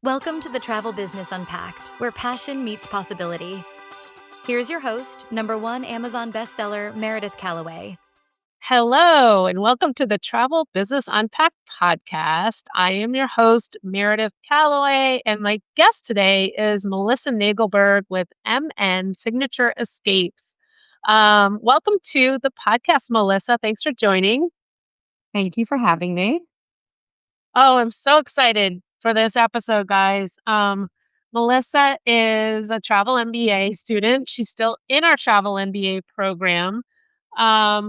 Welcome to the Travel Business Unpacked, where passion meets possibility. Here's your host, #1 Amazon bestseller, Meredith Calloway. Hello, and welcome to the Travel Business Unpacked podcast. I am your host, Meredith Calloway, and my guest today is Melissa Nagelberg with MN Signature Escapes. Welcome to the podcast, Melissa. Thanks for joining. Thank you for having me. Oh, I'm so excited for this episode, guys. Melissa is a travel MBA student. She's still in our travel MBA program. I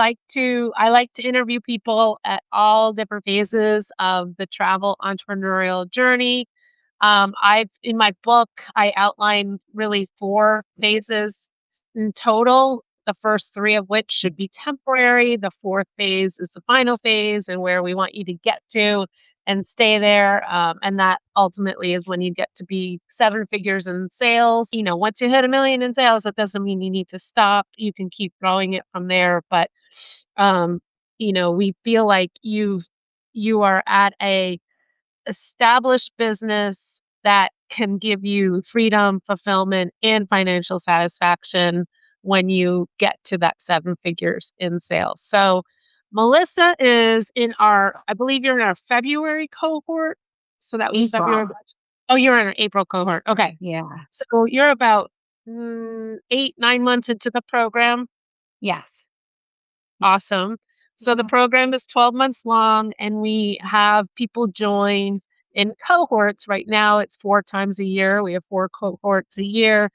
like to interview people at all different phases of the travel entrepreneurial journey. In my book, I outline really 4 phases in total, the first 3 of which should be temporary. The 4th phase is the final phase and where we want you to get to and stay there. And that ultimately is when you get to be 7 figures in sales. Once you hit 1 million in sales, that doesn't mean you need to stop. You can keep growing it from there. But, we feel like you are at a established business that can give you freedom, fulfillment, and financial satisfaction when you get to that 7 figures in sales. So Melissa is I believe you're in our February cohort. So that was April. February. Oh, you're in our April cohort. Okay. Yeah. So you're about 8, 9 months into the program. Yes. Awesome. So the program is 12 months long, and we have people join in cohorts. Right now, it's 4 times a year. We have 4 cohorts a year.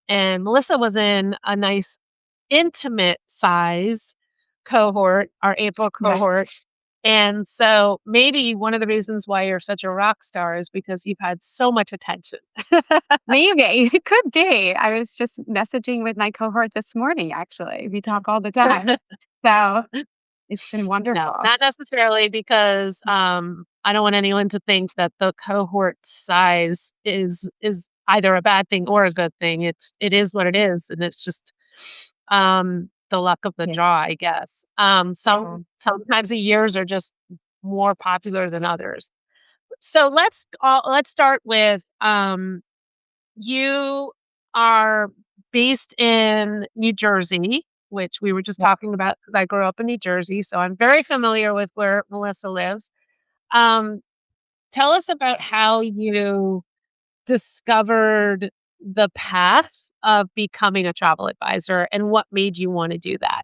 And Melissa was in a nice intimate size cohort, our April cohort. And so maybe one of the reasons why you're such a rock star is because you've had so much attention. Maybe. It could be. I was just messaging with my cohort this morning, actually. We talk all the time. So it's been wonderful. No, not necessarily, because I don't want anyone to think that the cohort size is either a bad thing or a good thing. It is what it is, and it's just the luck of the draw, I guess. Sometimes the years are just more popular than others. So let's start with you are based in New Jersey, which we were just talking about because I grew up in New Jersey, so I'm very familiar with where Melissa lives. Tell us about how you discovered the path of becoming a travel advisor and what made you want to do that.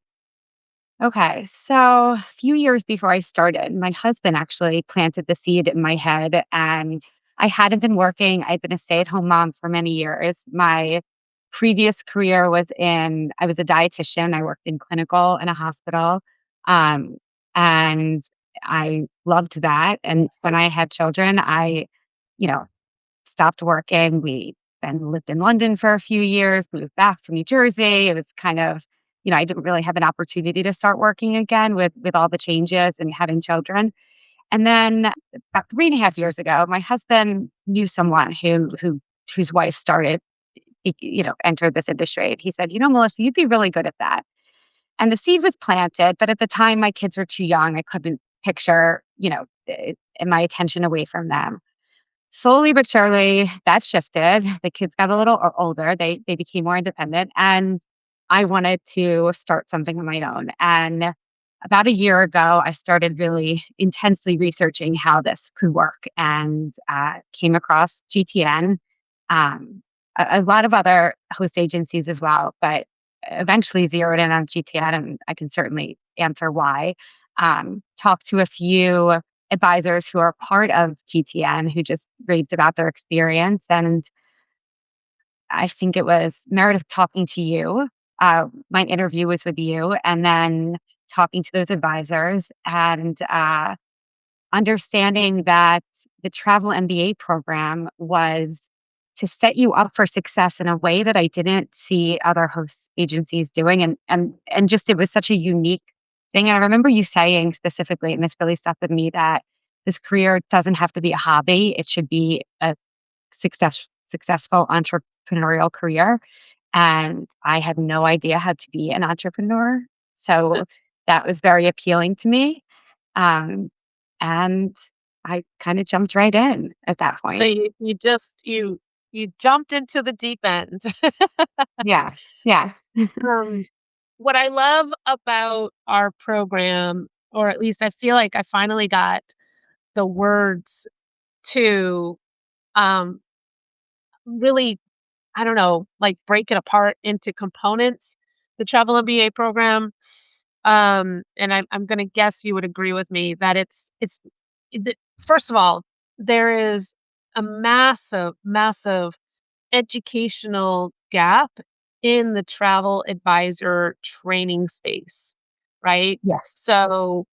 Okay. So a few years before I started, my husband actually planted the seed in my head, and I hadn't been working. I'd been a stay-at-home mom for many years. My previous career I was a dietitian. I worked in clinical in a hospital. Um, and I loved that. And when I had children, I, you know, stopped working. We then lived in London for a few years, moved back to New Jersey. It was kind of, I didn't really have an opportunity to start working again with all the changes and having children. And then about 3.5 years ago, my husband knew someone whose wife entered this industry. And he said, Melissa, you'd be really good at that. And the seed was planted, but at the time my kids were too young. I couldn't picture, my attention away from them. Slowly but surely, that shifted. The kids got a little older. They became more independent, and I wanted to start something on my own. And about a year ago, I started really intensely researching how this could work, and came across GTN, a lot of other host agencies as well, but eventually zeroed in on GTN, and I can certainly answer why. Talked to a few advisors who are part of GTN who just raved about their experience. And I think it was Meredith talking to you. My interview was with you, and then talking to those advisors and understanding that the Travel MBA program was to set you up for success in a way that I didn't see other host agencies doing. And just, it was such a unique thing. And I remember you saying specifically, and this really stuck with me, that this career doesn't have to be a hobby. It should be a successful entrepreneurial career. And I had no idea how to be an entrepreneur. So that was very appealing to me. And I kind of jumped right in at that So point. you jumped into the deep end. Yeah. Yeah. Um, what I love about our program, or at least I feel like I finally got the words to um, really, I don't know, like break it apart into components, the travel MBA program. And I'm going to guess you would agree with me that first of all, there is a massive educational gap in the travel advisor training space, right? Yes. So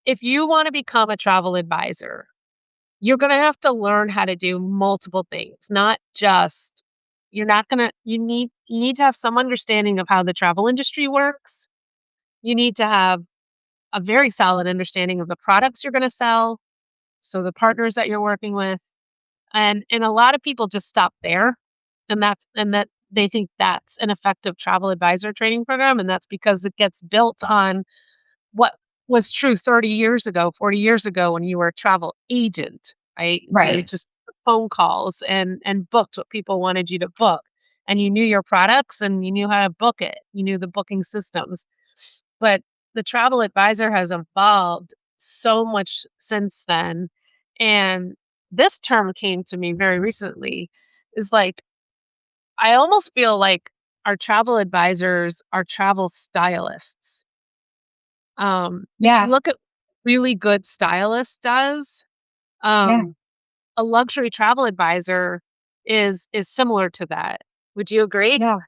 if you want to become a travel advisor, you're going to have to learn how to do multiple things, not just you're not going to you need to have some understanding of how the travel industry works. You need to have a very solid understanding of the products you're going to sell, so the partners that you're working with. And a lot of people just stop there, and that they think that's an effective travel advisor training program, and that's because it gets built on what was true 30 years ago, 40 years ago when you were a travel agent, right? You Right. just phone calls and booked what people wanted you to book. And you knew your products and you knew how to book it. You knew the booking systems. But the travel advisor has evolved so much since then. And this term came to me very recently is like, I almost feel like our travel advisors are travel stylists. If you Yeah. look at really good stylist does, Yeah. um, a luxury travel advisor is similar to that. Would you agree? Yeah.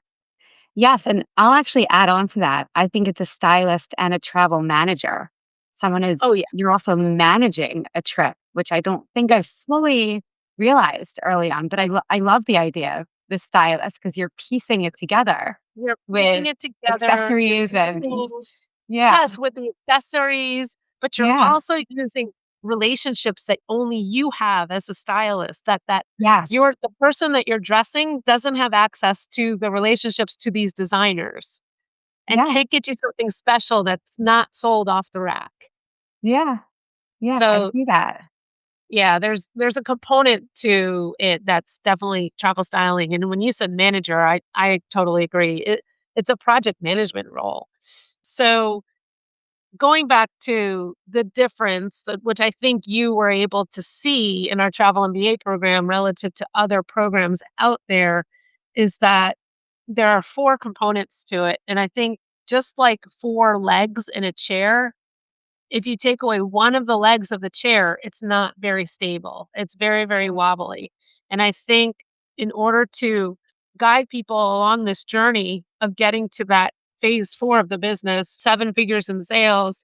Yes, and I'll actually add on to that. I think it's a stylist and a travel manager. Someone is Oh, yeah. You're also managing a trip, which I don't think I fully realized early on, but I love the idea of the stylist because you're piecing it together You're piecing with it together. You're accessories and using yeah, yes, with the accessories, but you're yeah, also using relationships that only you have as a stylist, that yes, the person that you're dressing doesn't have access to the relationships to these designers and yeah, can't get you something special that's not sold off the rack. yeah, yes, I So, see that. yeah, there's a component to it that's definitely travel styling, and when you said manager, I totally agree. It's a project management role. So, going back to the difference that which I think you were able to see in our travel MBA program relative to other programs out there is that there are four components to it. And I think just like four legs in a chair, if you take away one of the legs of the chair, it's not very stable. It's very, very wobbly. And I think in order to guide people along this journey of getting to that phase four of the business, seven figures in sales,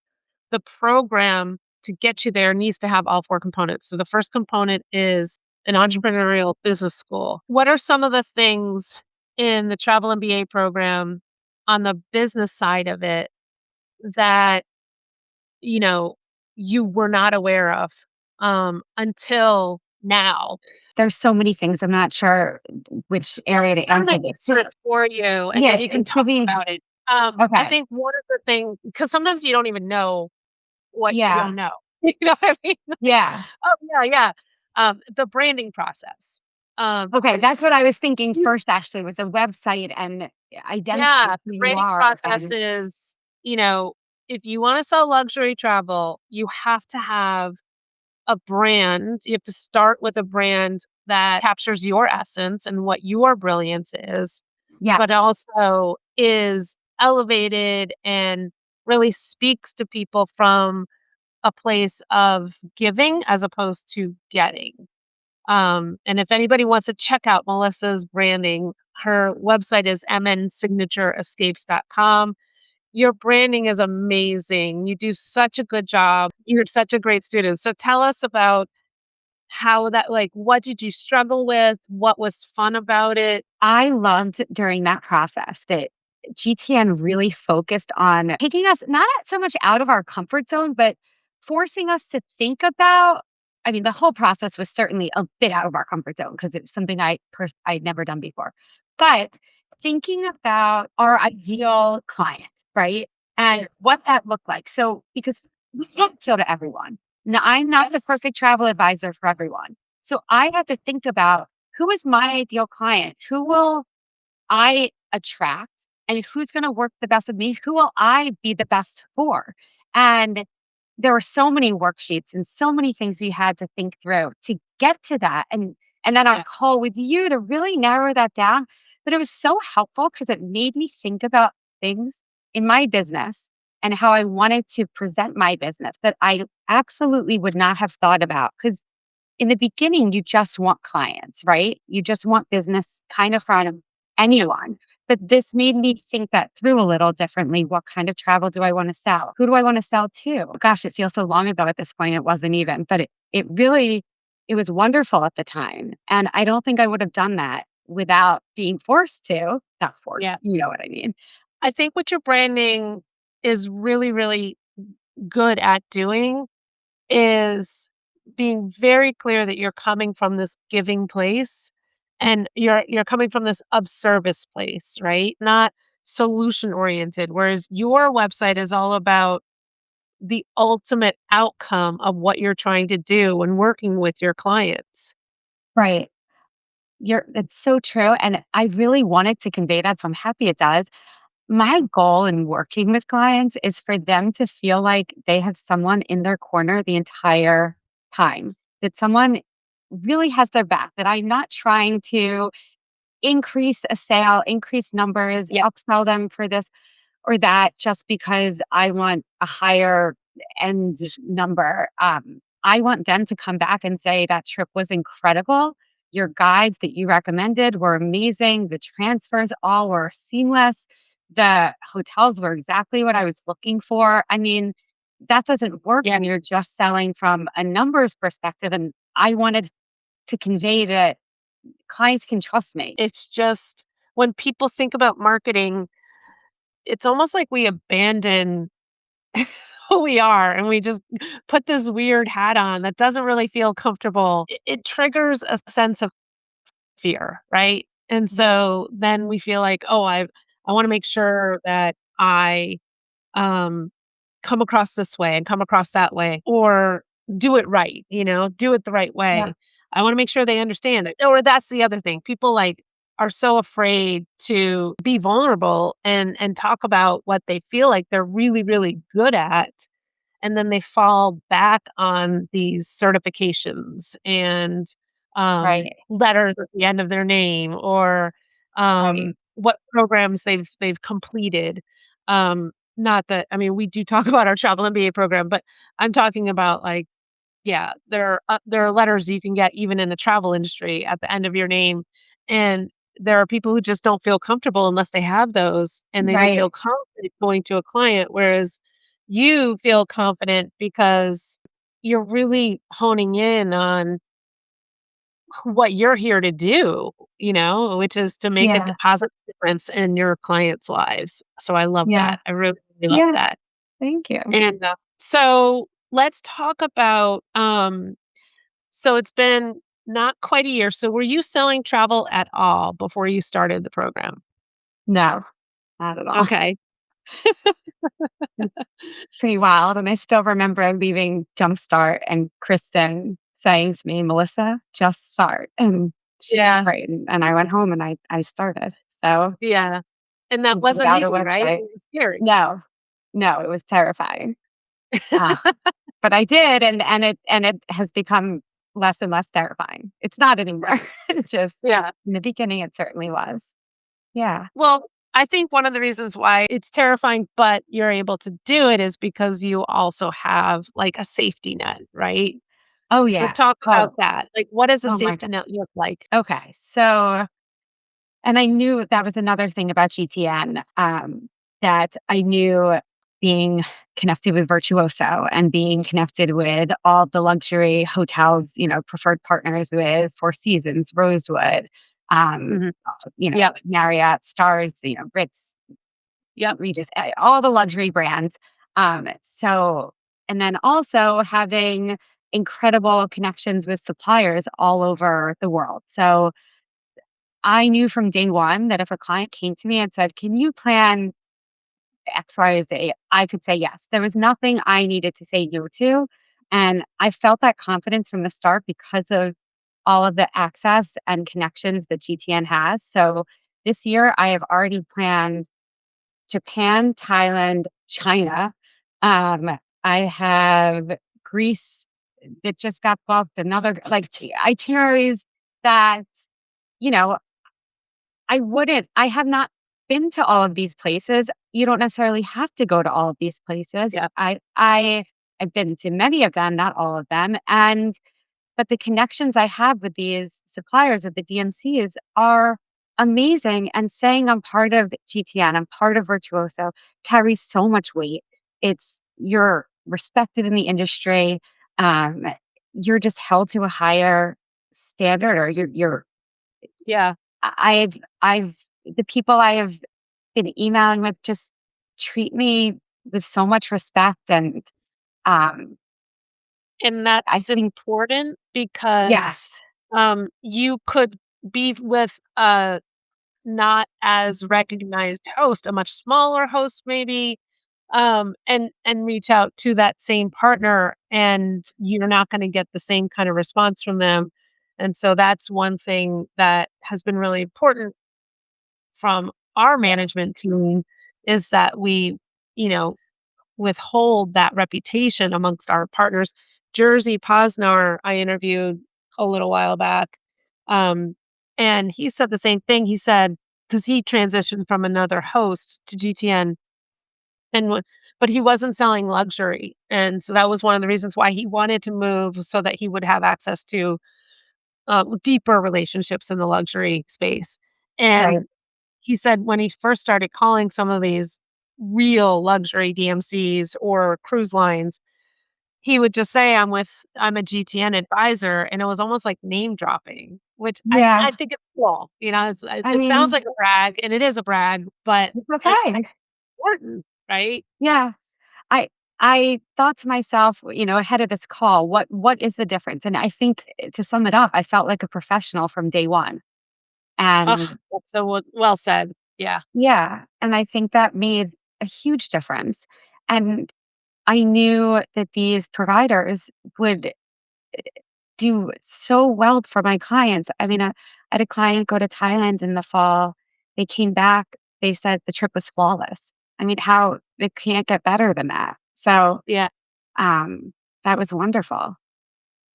the program to get you there needs to have all four components. So the first component is an entrepreneurial business school. What are some of the things in the travel MBA program on the business side of it that you know, you were not aware of, until now? There's so many things. I'm not sure which area to I'm answer gonna this. answer it for you, and then Yes, you can to talk be about it. I okay. think one of the things because sometimes you don't even know what you Yeah, don't know. You know what I mean? Like, yeah. oh, yeah, yeah. The branding process, Okay, that's is what I was thinking huge. first actually with the website and identifying Yeah, who the you branding are process and is, if you wanna sell luxury travel, you have to have a brand. You have to start with a brand that captures your essence and what your brilliance is, yeah, but also is elevated and really speaks to people from a place of giving as opposed to getting. And if anybody wants to check out Melissa's branding, her website is mnsignatureescapes.com. Your branding is amazing. You do such a good job. You're such a great student. So tell us about how that like, what did you struggle with? What was fun about it? I loved during that process that GTN really focused on taking us not so much out of our comfort zone, but forcing us to think about. I mean, the whole process was certainly a bit out of our comfort zone because it was something I'd never done before. But thinking about our ideal client, right? And what that looked like. So because we can't go to everyone. Now, I'm not the perfect travel advisor for everyone. So I have to think about who is my ideal client? Who will I attract and who's going to work the best with me? Who will I be the best for? And there were so many worksheets and so many things we had to think through to get to that. And then on a call with you to really narrow that down. But it was so helpful because it made me think about things in my business and how I wanted to present my business that I absolutely would not have thought about. Because in the beginning, you just want clients, right? You just want business kind of from anyone. But this made me think that through a little differently. What kind of travel do I want to sell? Who do I want to sell to? Gosh, it feels so long ago at this point. It wasn't even, but it really, it was wonderful at the time. And I don't think I would have done that without being forced to. Not forced, Yeah. you know what I mean? I think what your branding is really, really good at doing is being very clear that you're coming from this giving place and you're coming from this of service place, right? Not solution oriented. Whereas your website is all about the ultimate outcome of what you're trying to do when working with your clients. Right. It's so true. And I really wanted to convey that. So I'm happy it does. My goal in working with clients is for them to feel like they have someone in their corner the entire time, that someone really has their back, that I'm not trying to increase a sale, increase numbers, upsell them for this or that just because I want a higher end number. I want them to come back and say that trip was incredible. Your guides that you recommended were amazing. The transfers all were seamless. The hotels were exactly what I was looking for. I mean, that doesn't work when you're just selling from a numbers perspective. And I wanted to convey that clients can trust me. It's just when people think about marketing, it's almost like we abandon who we are and we just put this weird hat on that doesn't really feel comfortable. It triggers a sense of fear, right? And so then we feel like, oh, I want to make sure that I um come across this way and come across that way or do it right, do it the right Yeah. way. I want to make sure they understand it. Or that's the other thing. People like are so afraid to be vulnerable and talk about what they feel like they're really, really good at. And then they fall back on these certifications and Right. letters at the end of their name or Right. what programs they've completed. Not that I mean, we do talk about our travel MBA program, but I'm talking about like, yeah, there are letters you can get even in the travel industry at the end of your name, and there are people who just don't feel comfortable unless they have those, and they don't Right. feel confident going to a client, whereas you feel confident because you're really honing in on what you're here to do, which is to make a Yeah. positive difference in your clients' lives. So I love Yeah. that. I really, really love Yeah. that. Thank you. And so let's talk about so it's been not quite a year. So were you selling travel at all before you started the program? No, not at all. Okay. It's pretty wild. And I still remember leaving Jumpstart and Kristen saying to me, Melissa, just start. And she was Yeah. right. And I went home and I started. So Yeah. And that wasn't without a easy, right? It website. was scary. No, no, it was terrifying. Uh, but I did, and it has become less and less terrifying. It's not anymore. It's just Yeah. in the beginning it certainly was. Yeah. Well, I think one of the reasons why it's terrifying, but you're able to do it is because you also have like a safety net, right? Oh So yeah. talk about Oh, that. Like, what does a oh my safety god. net look like? Okay. So and I knew that was another thing about GTN, that I knew being connected with Virtuoso and being connected with all the luxury hotels, preferred partners with Four Seasons, Rosewood, um, Mhm. you know, Yep. Marriott, Stars, Ritz, Yep. Regis, all the luxury brands. So, and then also having incredible connections with suppliers all over the world. So I knew from day one that if a client came to me and said, can you plan X, Y, or Z? I could say yes. There was nothing I needed to say no to. And I felt that confidence from the start because of all of the access and connections that GTN has. So this year, I have already planned Japan, Thailand, China. I have Greece that just got booked, another like itineraries that, you know, I have not been to all of these places. You don't necessarily have to go to all of these places. Yeah. I've been to many of them, not all of them. But the connections I have with these suppliers, with the DMCs, are amazing. And saying I'm part of GTN, I'm part of Virtuoso carries so much weight. You're respected in the industry. Um, you're just held to a higher standard, or Yeah. I've the people I have been emailing with just treat me with so much respect, and um, And I that's think important yes, because you could be with a not as recognized host, a much smaller host maybe, and reach out to that same partner, and you're not going to get the same kind of response from them. And so that's one thing that has been really important from our management team, is that we, you know, withhold that reputation amongst our partners. Jersey Posnar, I interviewed a little while back, um, and he said the same thing. He said, because he transitioned from another host to GTN, and but he wasn't selling luxury, and so that was one of the reasons why he wanted to move, so that he would have access to deeper relationships in the luxury space. right, And he said when he first started calling some of these real luxury DMCs or cruise lines, he would just say, I'm a GTN advisor. And it was almost like name dropping, which yeah. I think it's cool. I It sounds mean, like a brag, and it is a brag, but it's it's okay. important, right? Yeah, I I thought to myself, ahead of this call, what is the difference? And I think to sum it up, I felt like a professional from day one, Ugh, and that's so well said. Yeah. yeah, and I think that made a huge difference. And I knew that these providers would do so well for my clients. I mean, I had a client go to Thailand in the fall. They came back. They said the trip was flawless. I mean, how it can't get better than that. So, Yeah. um, that was wonderful.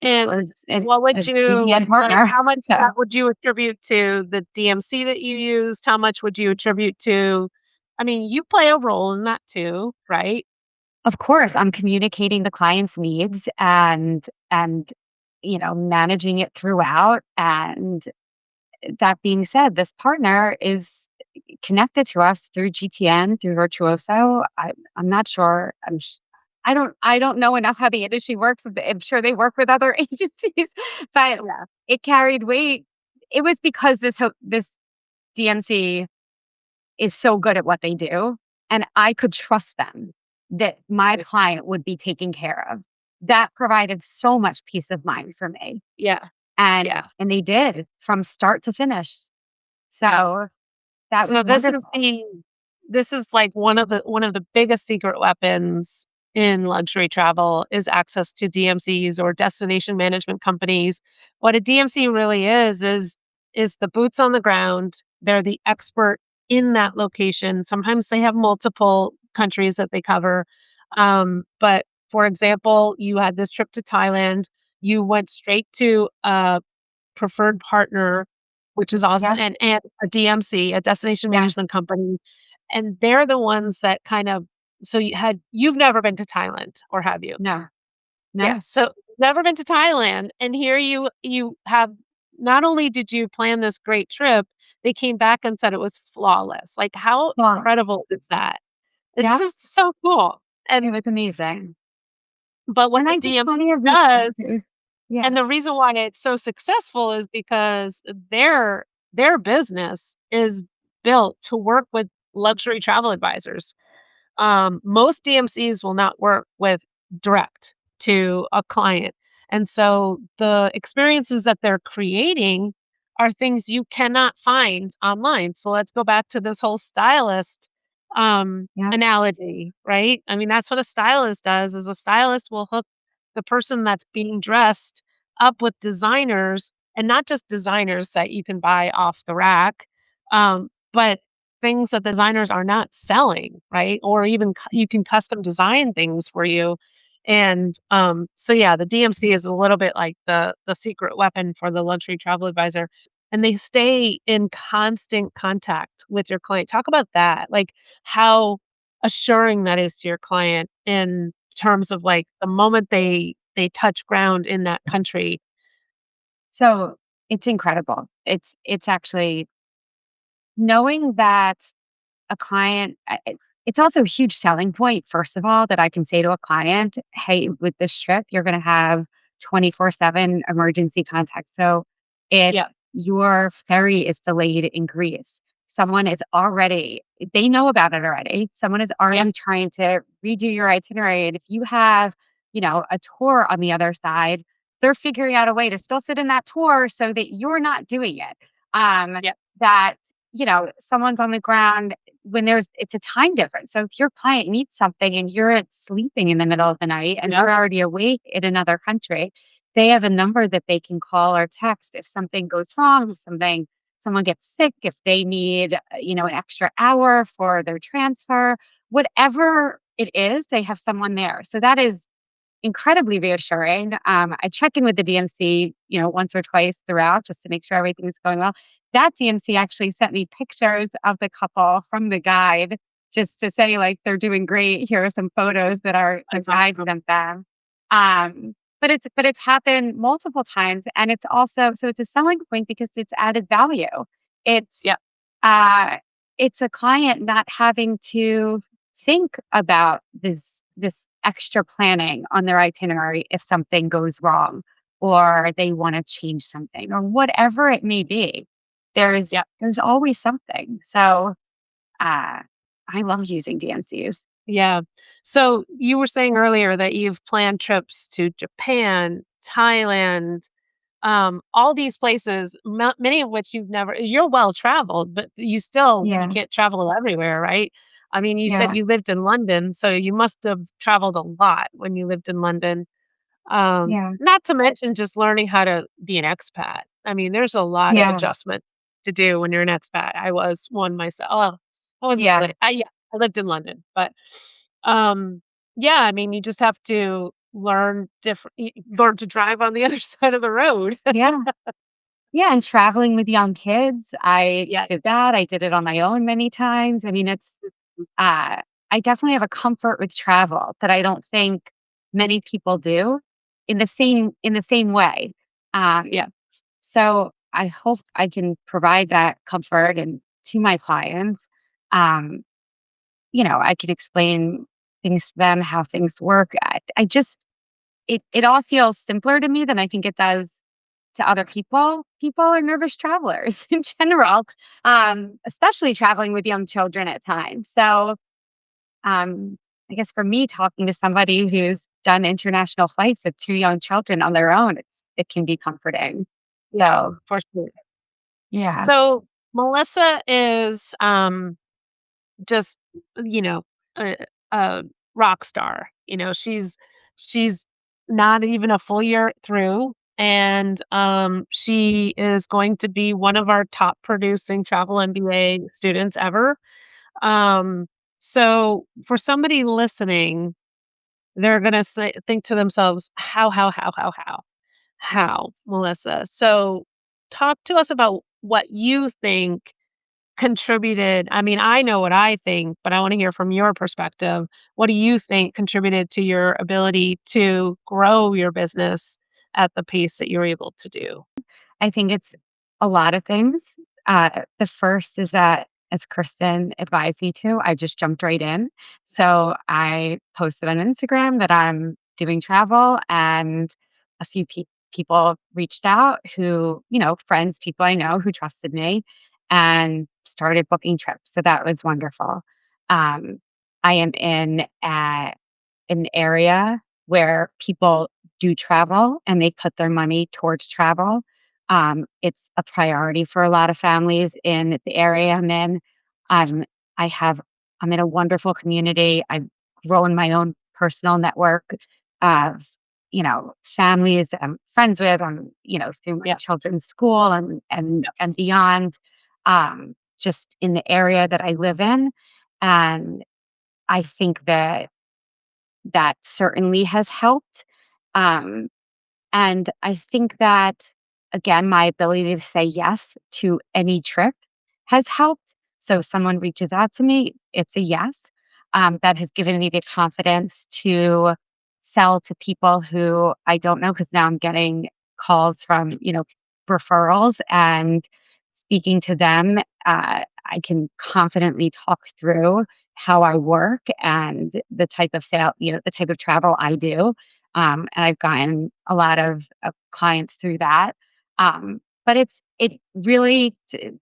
It And was what a would you GTN like, partner. how much of So, that would you attribute to the DMC that you used? How much would you attribute to, I mean, you play a role in that too, right? of course, I'm communicating the client's needs and managing it throughout. And that being said, this partner is connected to us through GTN, through Virtuoso. I'm not sure. I don't know enough how the industry works. I'm sure they work with other agencies, but Yeah. it carried weight. It was because this DMC is so good at what they do, and I could trust them that my client would be taken care of. That provided so much peace of mind for me, Yeah. and Yeah. and they did from start to finish. So that was So wonderful. this is like one of the biggest secret weapons in luxury travel, is access to DMCs or destination management companies. What a DMC really is the boots on the ground. They're the expert in that location. Sometimes they have multiple countries that they cover. But for example, you had this trip to Thailand. You went straight to a preferred partner, which is also Yes, and a DMC, a destination yes, management company, and they're the ones that kind of, so you've never been to Thailand, or have you? no, Yeah, no, so never been to Thailand, and here you have, not only did you plan this great trip, they came back and said it was flawless. Like, how well, incredible is that? It's yep, just so cool. it And was amazing, but what and the I did DMC plenty of research. It does, was yeah, and the reason why it's so successful, is because their business is built to work with luxury travel advisors. Most DMCs will not work with direct to a client. And so the experiences that they're creating are things you cannot find online. So let's go back to this whole stylist yep, analogy, right? I mean, that's what a stylist does, is a stylist will hook the person that's being dressed up with designers, and not just designers that you can buy off the rack, but things that designers are not selling, right? Or even you can custom design things for you. And so yeah, the DMC is a little bit like the secret weapon for the luxury travel advisor, and they stay in constant contact with your client. Talk about that, like how assuring that is to your client in terms of like the moment they touch ground in that country. So it's incredible. It's actually knowing that a client, it's also a huge selling point, first of all, that I can say to a client, hey, with this trip, you're going to have 24/7 emergency contact. So if Yeah. your ferry is delayed in Greece, someone is already, they know about it already. Someone is Yeah. already trying to redo your itinerary. And if you have, a tour on the other side, they're figuring out a way to still fit in that tour so that you're not doing it. Yeah. That, someone's on the ground when it's a time difference. So if your client needs something and you're sleeping in the middle of the night and they're already awake in another country, they have a number that they can call or text if something goes wrong, if someone gets sick, if they need, an extra hour for their transfer, whatever it is, they have someone there. So that is incredibly reassuring. I check in with the DMC, once or twice throughout just to make sure everything's going well. That DMC actually sent me pictures of the couple from the guide just to say like they're doing great. Here are some photos that the That's guide awesome. sent them. But it's happened multiple times, and it's also so it's a selling point because it's added value. It's Yeah. uh, it's a client not having to think about this extra planning on their itinerary if something goes wrong or they want to change something or whatever it may be. There's Yeah. there's always something. So I love using DMCs. Yeah. So you were saying earlier that you've planned trips to Japan, Thailand, all these places, many of which you're well traveled, but you Yeah. can't travel everywhere, right? I mean, you said Yeah. you lived in London, so you must have traveled a lot when you lived in London. Yeah. Not to mention just learning how to be an expat. I mean, there's a lot of Yeah. adjustment to do when you're an expat. I was one myself. Well, I wasn't Yeah. really. Yeah, I lived in London, but um, yeah, I mean, you just have to learn to drive on the other side of the road. Yeah. Yeah. And traveling with young kids, I Yeah. did that. I did it on my own many times. I mean, uh I definitely have a comfort with travel that I don't think many people do in the same way. Yeah. So I hope I can provide that comfort and to my clients. Um, I can explain things to them, how things work. I just it all feels simpler to me than I think it does to other people. People are nervous travelers in general, especially traveling with young children at times. So I guess for me, talking to somebody who's done international flights with two young children on their own, it can be comforting. Yeah, So for sure. yeah, So Melissa is just you know a, a rock star. She's not even a full year through, and she is going to be one of our top producing travel MBA students ever. Um, so for somebody listening, they're gonna think to themselves, how, Melissa? So talk to us about what you think contributed. I mean, I know what I think, but I want to hear from your perspective. What do you think contributed to your ability to grow your business at the pace that you're able to do? I think it's a lot of things. The first is that, as Kristen advised me to, I just jumped right in. So I posted on Instagram that I'm doing travel, and a few people reached out who, friends, people I know who trusted me and started booking trips. So that was wonderful. Um, I am in an area where people do travel and they put their money towards travel. It's a priority for a lot of families in the area I'm in. Um, I have, I'm in a wonderful community. I've grown my own personal network of families that I'm friends with, through my Yeah. children's school and beyond, just in the area that I live in. And I think that certainly has helped. Um, and I think that, again, my ability to say yes to any trip has helped. So if someone reaches out to me, it's a yes. That has given me the confidence to sell to people who I don't know, because now I'm getting calls from, referrals, and speaking to them. I can confidently talk through how I work and the type of sale, the type of travel I do. And I've gotten a lot of clients through that. But it really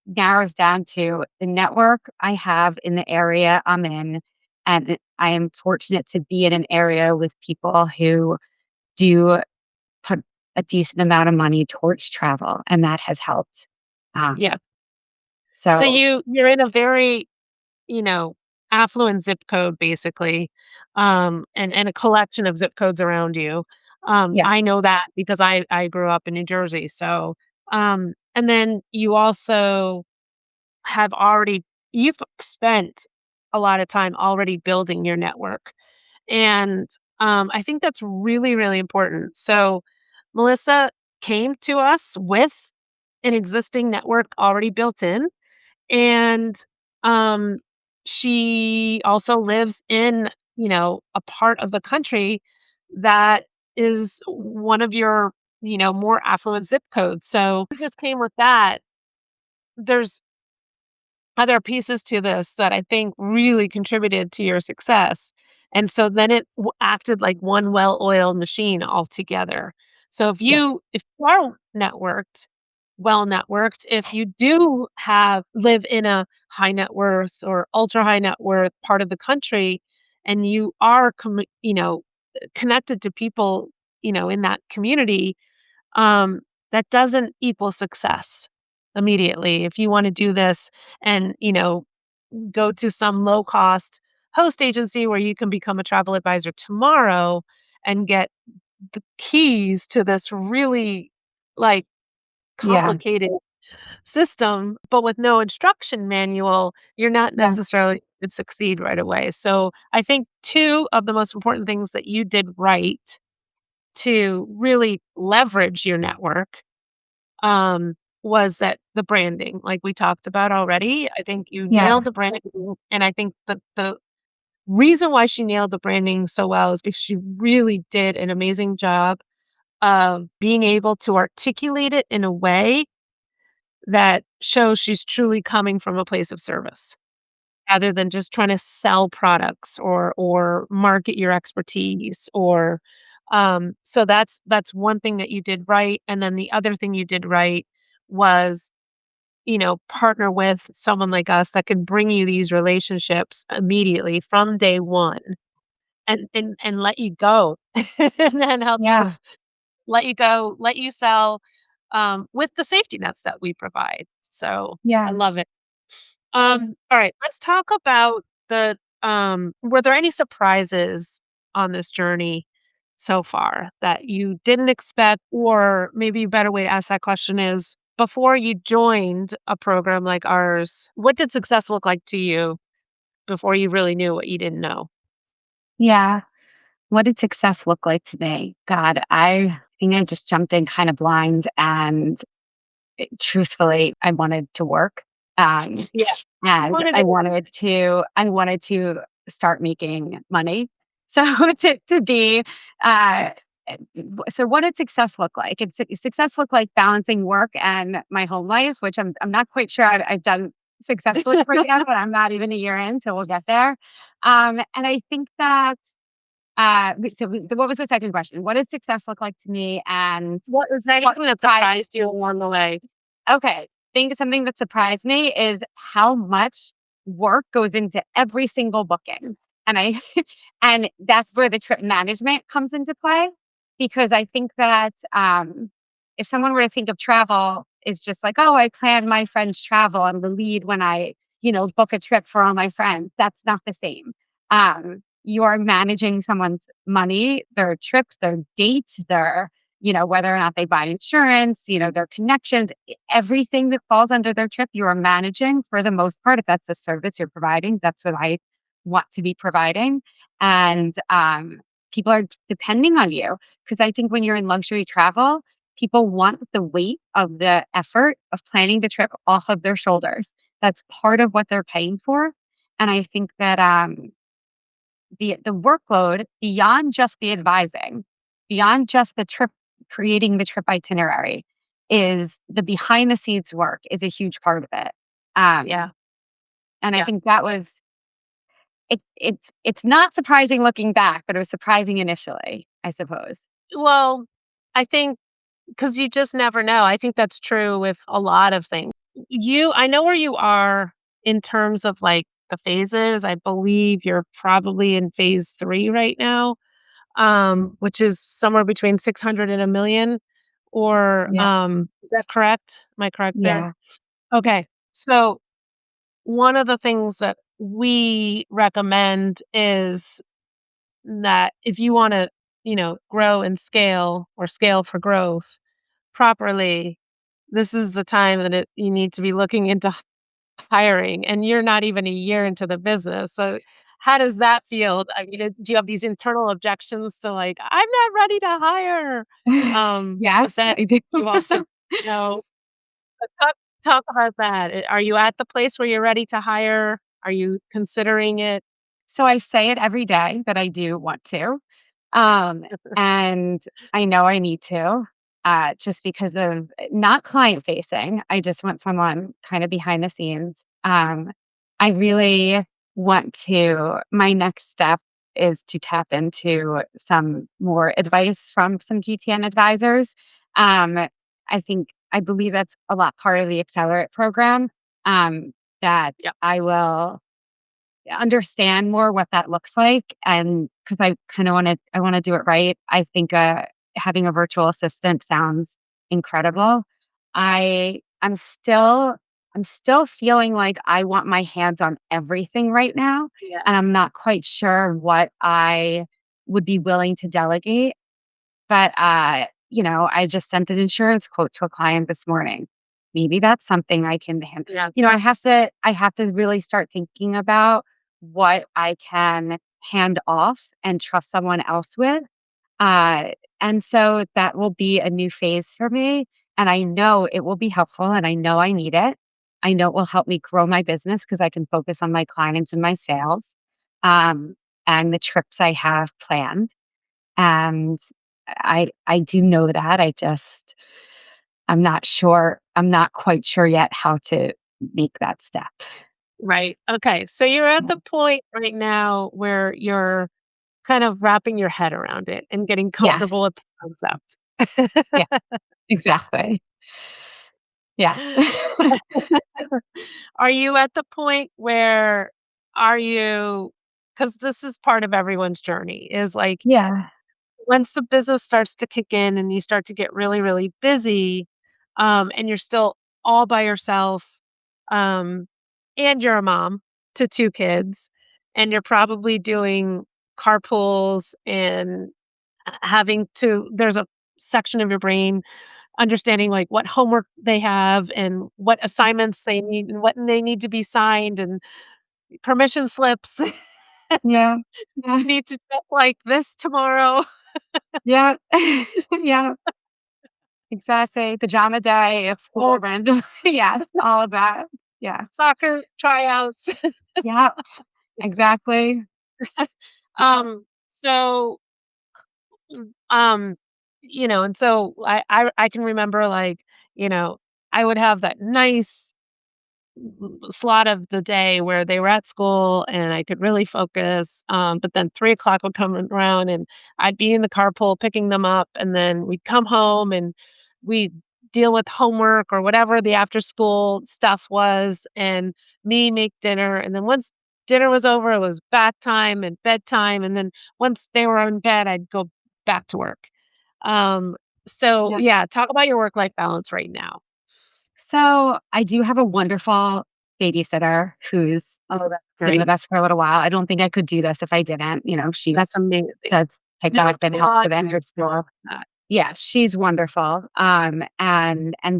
narrows down to the network I have in the area I'm in. And I am fortunate to be in an area with people who do put a decent amount of money towards travel, and that has helped. Um, Yeah. So so you're in a very, you know, affluent zip code basically, and a collection of zip codes around you. yeah, I know that because I grew up in New Jersey. So, and then you also have already you've spent a lot of time already building your network. And I think that's really, really important. So Melissa came to us with an existing network already built in. And um, she also lives in, a part of the country that is one of your, more affluent zip codes. So we just came with that. There's other pieces to this that I think really contributed to your success. And so then it acted like one well-oiled machine altogether. So yeah, if you are networked, well networked, if you do live in a high net worth or ultra high net worth part of the country, and you are connected to people, in that community, um, that doesn't equal success immediately. If you want to do this and, go to some low cost host agency where you can become a travel advisor tomorrow and get the keys to this really like yeah, complicated system, but with no instruction manual, you're not yeah, necessarily going to succeed right away. So I think two of the most important things that you did right to really leverage your network um, was that the branding, like we talked about already. I think you yeah, nailed the branding, and I think that the reason why she nailed the branding so well is because she really did an amazing job of being able to articulate it in a way that shows she's truly coming from a place of service rather than just trying to sell products or market your expertise or so that's one thing that you did right. And then the other thing you did right was, partner with someone like us that can bring you these relationships immediately from day one and let you go and then help you yeah, let you go, let you sell with the safety nets that we provide. So I yeah, love it. All right, let's talk about were there any surprises on this journey so far that you didn't expect? Or maybe a better way to ask that question is before you joined a program like ours, what did success look like to you before you really knew what you didn't know? yeah. What did success look like to me? God, I think I just jumped in kind of blind, and truthfully, I wanted to work. Um, Yeah. and Wanted I it. wanted to start making money. So to be uh so what did success look like? Success look like balancing work and my home life, which I'm not quite sure I've done successfully right now, but I'm not even a year in, so we'll get there. And I think that what was the second question? What did success look like to me? And What was that what anything that surprised? surprised you along the way? Okay, think something that surprised me is how much work goes into every single booking, and I and that's where the trip management comes into play, because I think that if someone were to think of travel is just like, oh, I plan my friend's travel, I'm the lead when I book a trip for all my friends. That's not the same. you are managing someone's money, their trips, their dates, their, whether or not they buy insurance, their connections, everything that falls under their trip, you are managing for the most part. If that's the service you're providing, that's what I want to be providing. And people are depending on you because I think when you're in luxury travel, people want the weight of the effort of planning the trip off of their shoulders. That's part of what they're paying for. And I think that the workload beyond just the advising, beyond just the trip, creating the trip itinerary, is the behind the scenes work is a huge part of it. Yeah. And I think that was it's not surprising looking back, but it was surprising initially, I suppose. Well, I think because you just never know. I think that's true with a lot of things. I know where you are in terms of like the phases. I believe you're probably in phase 3 right now, which is somewhere between 600 and a million. Or Yeah. is that correct? Am I correct there? Yeah. Okay. So one of the things that we recommend is that if you want to, grow and scale or scale for growth properly, this is the time that you need to be looking into hiring, and you're not even a year into the business. So how does that feel? I mean, do you have these internal objections to like, I'm not ready to hire? Yes, But then I do. you also, you know, talk about that. Are you at the place where you're ready to hire? Are you considering it? So I say it every day that I do want to. And I know I need to, just because of not client facing. I just want someone kind of behind the scenes. I really want my next step is to tap into some more advice from some GTN advisors. I believe that's a lot part of the Accelerate program, that Yep. I will understand more what that looks like. And because I want to do it right. I think having a virtual assistant sounds incredible. I'm still feeling like I want my hands on everything right now. Yeah. And I'm not quite sure what I would be willing to delegate. But I just sent an insurance quote to a client this morning. Maybe that's something I can handle. Yeah. I have to really start thinking about what I can hand off and trust someone else with. Uh, and so that will be a new phase for me. And I know it will be helpful and I know I need it. I know it will help me grow my business because I can focus on my clients and my sales, um, and the trips I have planned. And I do know that. I'm not sure. I'm not quite sure yet how to make that step. Right. Okay. So you're at Yeah. the point right now where you're kind of wrapping your head around it and getting Yes. comfortable with the concept. Yeah, exactly. Yes. Are you at the point where are you, because this is part of everyone's journey, is like Yeah. once the business starts to kick in and you start to get really, really busy, and you're still all by yourself, um, and you're a mom to 2 kids, and you're probably doing carpools and having to there's a section of your brain understanding, like, what homework they have and what assignments they need and what they need to be signed and permission slips. Yeah. Yeah. You need to check like this tomorrow. Yeah. Yeah. Exactly. Pajama day. It's whirlwind. Yes. All of that. Yeah. Soccer tryouts. Yeah. Exactly. Um, so, um, and so I can remember like, you know, I would have that nice slot of the day where they were at school and I could really focus. But then 3 o'clock would come around and I'd be in the carpool picking them up, and then we'd come home and we'd deal with homework or whatever the after school stuff was, and me make dinner. And then once dinner was over, it was bath time and bedtime. And then once they were in bed, I'd go back to work. Um, so Yeah. yeah, talk about your work life balance right now. So I do have a wonderful babysitter who's Oh, that's been with great. us for a little while. I don't think I could do this if I didn't. She That's amazing. does pick up and helps with Applaud you after. for that. Yeah, she's wonderful. And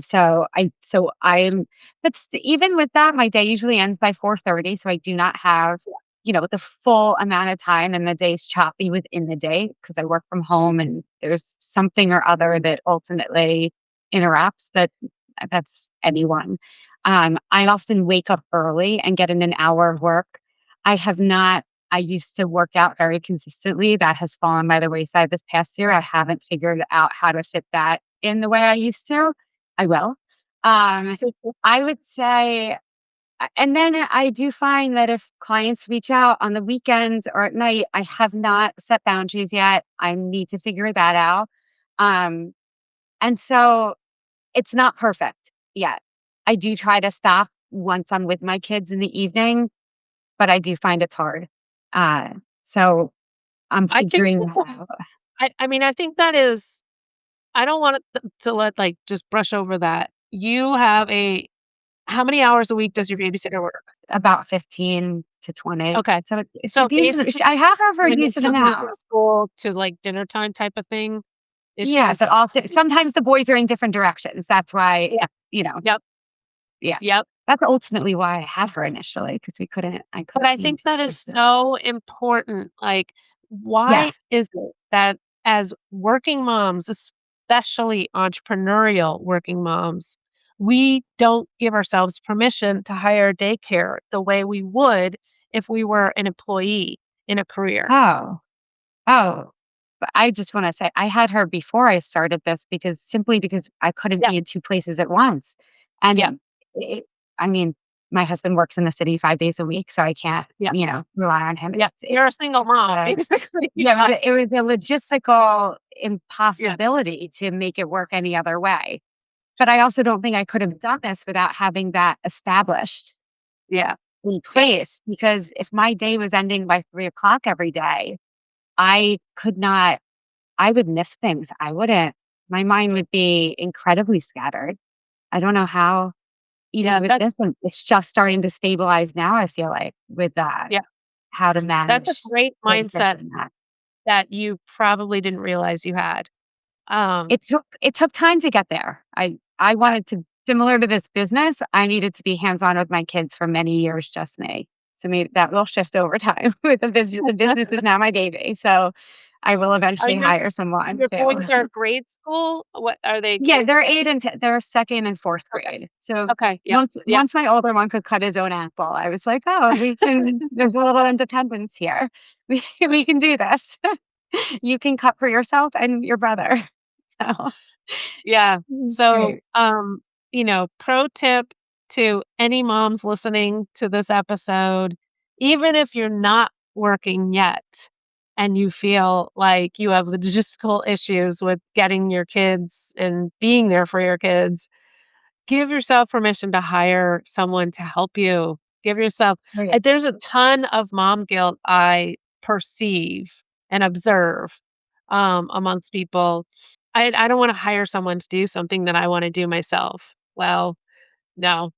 so I'm but even with that, my day usually ends by 4:30, so I do not have, the full amount of time, and the day's choppy within the day because I work from home and there's something or other that ultimately interrupts, but that's anyone. I often wake up early and get in an hour of work. I have not I used to work out very consistently. That has fallen by the wayside this past year. I haven't figured out how to fit that in the way I used to. I will. Um, I would say, and then I do find that if clients reach out on the weekends or at night, I have not set boundaries yet. I need to figure that out. Um, and so it's not perfect yet. I do try to stop once I'm with my kids in the evening, but I do find it's hard. Uh, so I'm I think figuring that's that out. I mean, I think that is I don't want to let, like, just brush over that. You have how many hours a week does your babysitter work? About 15 to 20. Okay. So it's a So, decent basically, I have her for a when they decent come home amount. from school to, like, dinner time type of thing, it's Yeah, but just also sometimes the boys are in different directions. That's why, yeah. Yep. yeah. Yep. That's ultimately why I had her initially because I But couldn't I be in think 2 that is places. so important. Like, why Yes. is it that as working moms, especially entrepreneurial working moms, we don't give ourselves permission to hire daycare the way we would if we were an employee in a career? Oh. Oh, but I just wanna say I had her before I started this because I couldn't Yeah. be in 2 places at once. Yeah. And it I mean, my husband works in the city 5 days a week, so I can't, Yeah. rely on him. Yeah. You're a single mom, Uh, basically. You yeah, have it was a logistical yeah. impossibility to make it work any other way. But I also don't think I could have done this without having that established Yeah. in Yeah. place, because if my day was ending by 3 o'clock every day, I could not I would miss things. I wouldn't My mind would be incredibly scattered. I don't know how, even Yeah. with this one, it's just starting to stabilize now, I feel like, with that, Yeah. how to That's a manage great mindset transition that. that you probably didn't realize you had. Um, It took time to get there. I yeah. wanted to similar to this business, I needed to be hands-on with my kids for many years, just me. So maybe that will shift over time with the business. The business is now my baby, so I will Are eventually hire someone your boys too. are grade school? What are they Yeah, grade they're school? 8 and they're 2nd and 4th Okay. grade. So Okay. Yep. once Yep. once my older one could cut his own apple, I was like, "Oh, we can there's a little independence here. We can do this. You can cut for yourself and your brother." So, Yeah. So, great. pro tip to any moms listening to this episode, even if you're not working yet and you feel like you have logistical issues with getting your kids and being there for your kids, give yourself permission to hire someone to help you. Give yourself Great. there's a ton of mom guilt I perceive and observe, amongst people. I don't wanna hire someone to do something that I wanna do myself. Well, no.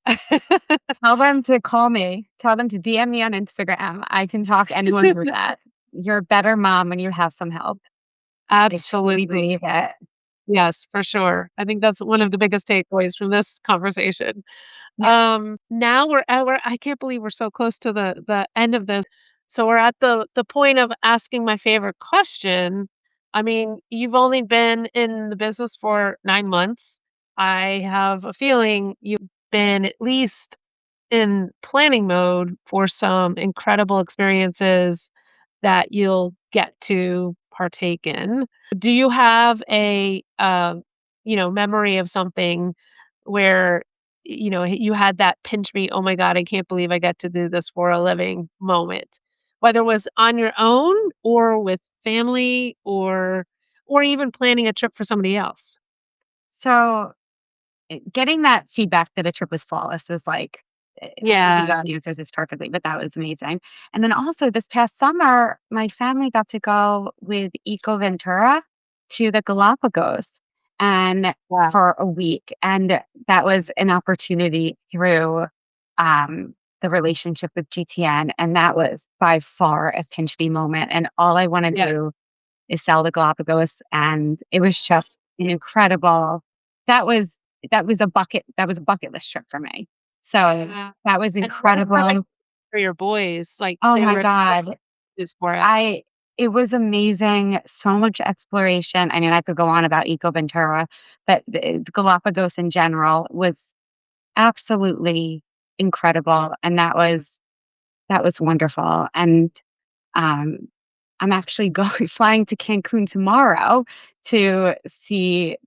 Tell them to call me. Tell them to DM me on Instagram. I can talk anyone through that. You're a better mom when you have some help. I truly Absolutely. believe it. Yes, for sure. I think that's one of the biggest takeaways from this conversation. Yeah. Now we're I can't believe we're so close to the end of this. So we're at the point of asking my favorite question. I mean, you've only been in the business for 9 months. I have a feeling you've been at least in planning mode for some incredible experiences that you'll get to partake in. Do you have memory of something where, you had that pinch me, "Oh my god, I can't believe I get to do this for a living" moment? Whether it was on your own or with family or even planning a trip for somebody else. So getting that feedback that a trip was flawless was like, Yeah. everybody got answers this perfectly, but that was amazing. And then also this past summer, my family got to go with EcoVentura to the Galapagos and Wow. for a week. And that was an opportunity through the relationship with GTN, and that was by far a pinch me moment. And all I want to Yeah. do is sell the Galapagos, and it was just an incredible. That was that was a bucket list trip for me. So Yeah. that was And what was that like incredible. for your boys? Like, Oh they my were excited god, for it. I it was amazing. So much exploration. I mean, I could go on about Eco Ventura, but the Galapagos in general was absolutely incredible, and that was wonderful. And um, I'm actually going flying to Cancun tomorrow to stay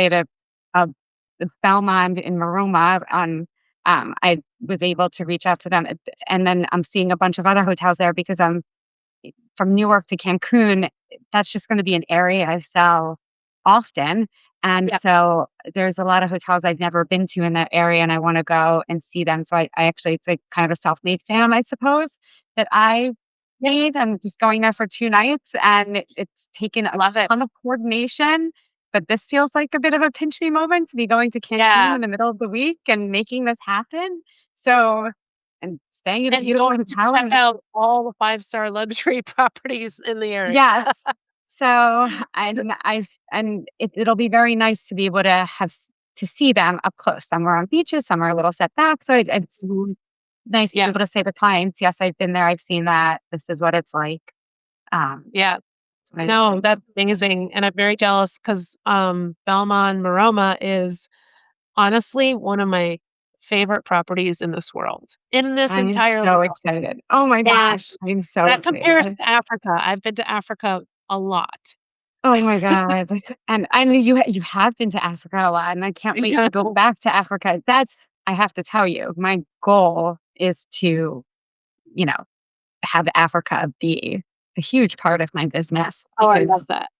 at a the Belmond in Maroma on. I was able to reach out to them, and then I'm seeing a bunch of other hotels there because I'm from Newark to Cancun. That's just going to be an area I sell often. And Yeah. so there's a lot of hotels I've never been to in that area, and I want to go and see them. So I actually, it's like kind of a self made fam, I suppose, that I made. I'm just going there for 2 nights, and it's taken a Love it. ton of coordination. But this feels like a bit of a pinch me moment to be going to Cancun Yeah. in the middle of the week and making this happen. So, and staying at a And beautiful going to hotel. check out all the five-star luxury properties in the area. Yes. So, and it'll be very nice to be able to to see them up close. Some are on beaches, some are a little set back. So it's Mhm. nice to be Yeah. able to say to clients, yes, I've been there, I've seen that. This is what it's like. Um, Yeah. so No, that's amazing, and I'm very jealous because Belmond Maroma is honestly one of my favorite properties in this world, in this I'm entire so world, excited. Oh my and gosh, I'm so that compares excited. to Africa. I've been to Africa a lot. Oh my god. And I know you have been to Africa a lot, and I can't wait Yeah. to go back to Africa. That's I have to tell you, my goal is to, you know, have Africa be a huge part of my business Oh, I because love that.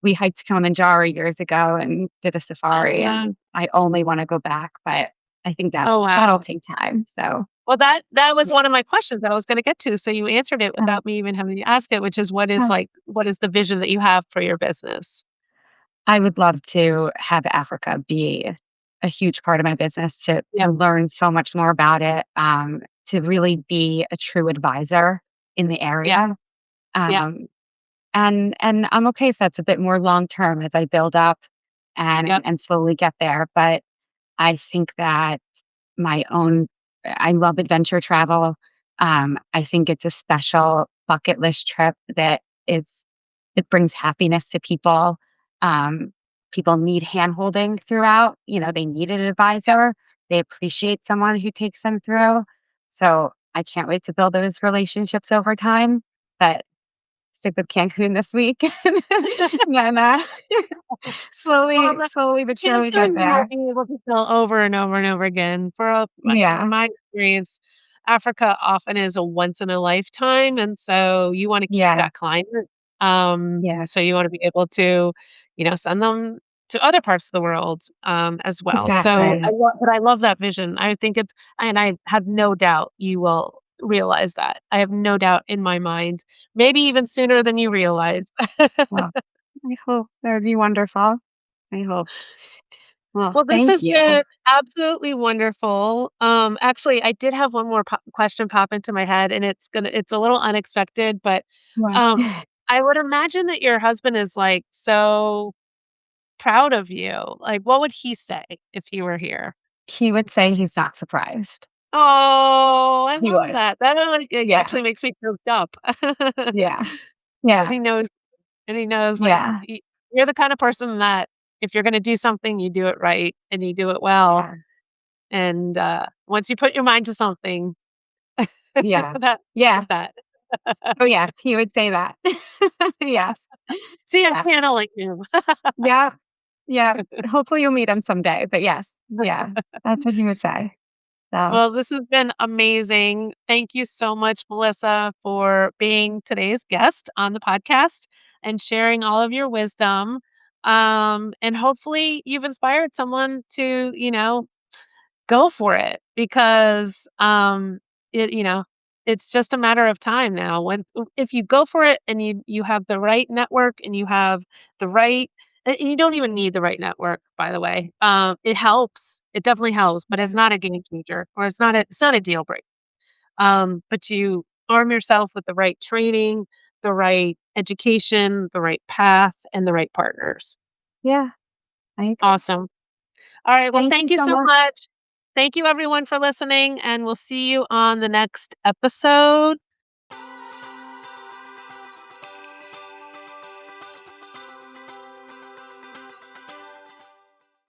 we hiked Kilimanjaro years ago and did a safari, Uh, and I only want to go back, but I think oh, wow. that'll take time. So, Well, that was one of my questions that I was gonna get to, so you answered it uh, without me even having to ask it, which is uh, what is the vision that you have for your business? I would love to have Africa be a huge part of my business Yeah, to learn so much more about it, to really be a true advisor in the yeah, area. yeah, Um, and I'm okay if that's a bit more long term as I build up yep, and slowly get there. But I think that my own I love adventure travel. I think it's a special bucket list trip that is it brings happiness to people. Um, People need hand holding throughout. You know, they need an advisor. They appreciate someone who takes them through. So I can't wait to build those relationships over time. But stick with Cancun this week. And well, slowly but can't surely do get you won't there. be able to tell over and over and over again. In Yeah. my experience, Africa often is a once in a lifetime, and so you wanna keep Yeah. that climate. Yeah. So you wanna be able to, send them to other parts of the world, as well. So Exactly. I love that vision. I think it's and I have no doubt you will realize that. I have no doubt in my mind, maybe even sooner than you realize. Well, I hope that would be wonderful. I hope. Well, Well, this thank has you. been absolutely wonderful. Actually, I did have one more question pop into my head, and it's a little unexpected, but What? um, I would imagine that your husband is like so proud of you. Like, what would he say if he were here? He would say he's not surprised. Oh, I He love would. that. That it Yeah. actually makes me choked up Yeah. because Yeah. he knows, and he knows like Yeah. you're the kind of person that if you're going to do something, you do it right and you do it well. Yeah. And once you put your mind to something, Yeah. that Yeah. that. Oh, yeah. He would say that. Yes. See, I'm Yeah. channeling him. Yeah. Yeah. Hopefully you'll meet him someday. But yes. Yeah. That's what he would say. So, Well, this has been amazing. Thank you so much, Melissa, for being today's guest on the podcast and sharing all of your wisdom. And hopefully you've inspired someone to, go for it because it it's just a matter of time now. When if you go for it and you have the right network and you have the right and you don't even need the right network, by the way. It helps. It definitely helps, but yeah. it's not a game changer or it's not a deal breaker. But you arm yourself with the right training, the right education, the right path, and the right partners. Yeah, I agree. Awesome. All right. Well, Thank you thank you so so much. much. Thank you, everyone, for listening, and we'll see you on the next episode.